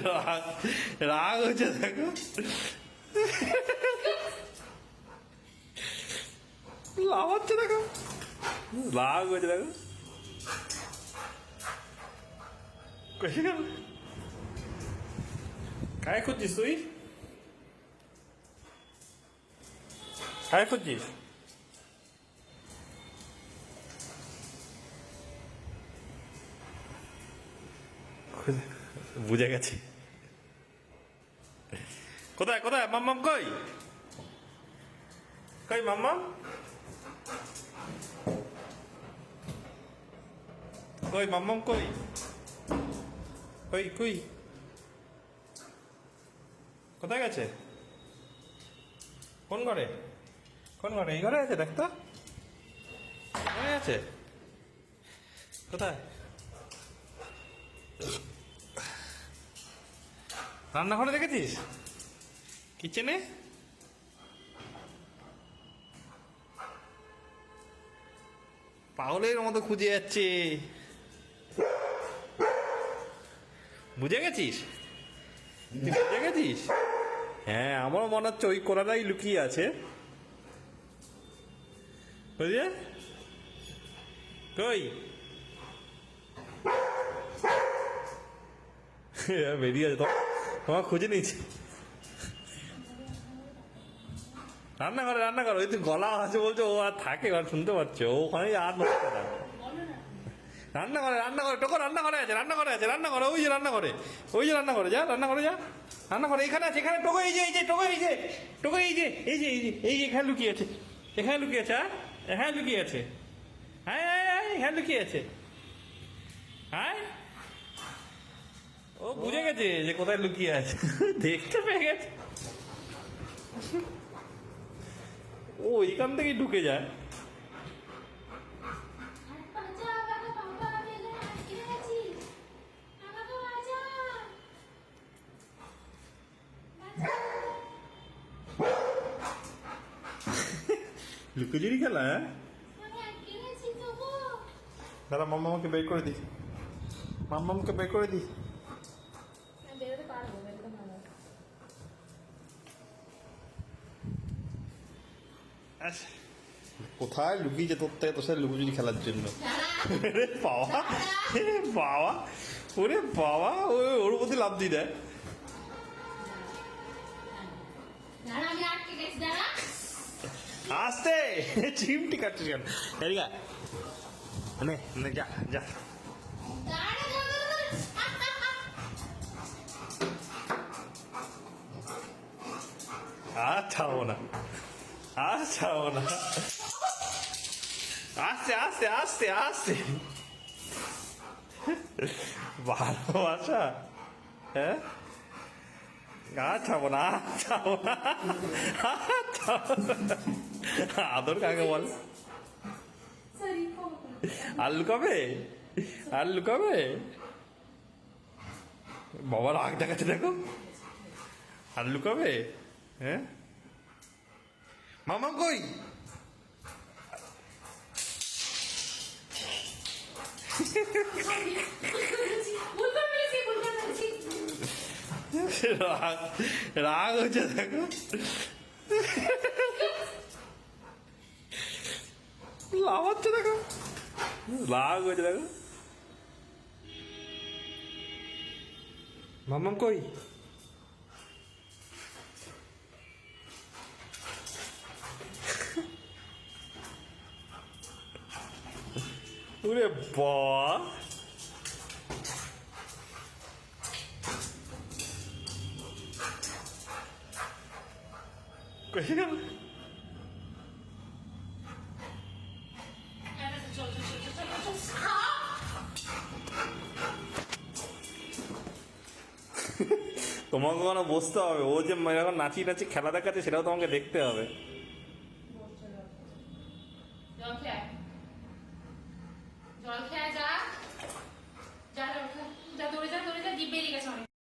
রাগ রাগ হচ্ছে দেখো, লাভ হচ্ছে দেখো, রাগ হয়েছে দেখো। কষে গেল, কায় খুঁজছিস তুই? কায় খুঁজছিস? বুঝে গেছি। কোথায় কোথায় মাম্মাম কই? কই মাম্মাম? কই মাম্মাম কই? কই কই? কোথায় গেছে? কোন ঘরে? কোন ঘরে? এই ঘরে আছে, দেখ তো। কোথায় আছে? কোথায়? রান্নাঘরে দেখেছিস? কিচেনে? পাগলের মতো খুঁজে যাচ্ছে। বুঝে গেছিস? তুই বুঝে গেছিস? হ্যাঁ, আমারও মনে হচ্ছে ওই কোনাটাই লুকিয়ে আছে। বুঝলে? কই? বেরিয়ে আছে তো, তোমার খুঁজে নিয়েছি। রান্নাঘরে রান্নাঘরে, ওই তো গলা আছে বলছো, ও আর থাকে শুনতে পাচ্ছ, ওখানে আর নড়ছে না। রান্নাঘরে রান্নাঘরে, টোকো রান্নাঘরে আছে, রান্নাঘরে আছে, রান্নাঘরে, ওই যে রান্নাঘরে, ওই যে রান্নাঘরে যা, রান্নাঘরে যা, রান্নাঘরে এখানে আছে, এখানে টোকো, এই যে এই যে টোকো, এই যে টোকো, এই যে এই যে এই যে এই যে এখানে লুকিয়ে আছে, এখানে লুকিয়ে আছে, হ্যাঁ এখানে লুকিয়ে আছে, হ্যাঁ হ্যাঁ এখানে লুকিয়ে আছে, হ্যাঁ। ও বুঝে গেছে যে কোথায় লুকিয়ে আছে, দেখতে পেয়ে গেছে। ও এখান থেকেই ঢুকে যায়। লুকোচুরি খেলা, হ্যাঁ। দাদা মাম্মাকে বের করে দি, মাম্মাকে বের করে দি। কোথায় লুকিয়েছে তোর থেকে, তোর সাথে লুকোচুরি খেলার জন্য? বাবা, বাবা, ওরে বাবা, ওর প্রতি লাভ দিয়ে দেয়। আসতে চিমটি কাটছিস কেন? এদিকে নে, যা যা। আর ছাড়বো না, আর ছাড়বো না। আস্তে আস্তে আস্তে আস্তে, ভালোবাসা, হ্যাঁ। আর ছাড়বো না, আর ছাড়বো না, আদর কাকে বল? আর লুকাবে, আর লুকাবে? বাবা রাগ দেখাচ্ছে দেখো, আর লুকাবে? হ্যাঁ, মামা কই? রাগ রাগ হচ্ছে দেখো, লাভ হচ্ছে দেখো, রাগ হয়েছে দেখো। মাম্মাম কই? ওরে বাবা, কই গেল? তোমাকে ওখানে বসতে হবে, ও যে এখন নাচি নাচি খেলা দেখাচ্ছে সেটাও তোমাকে দেখতে হবে।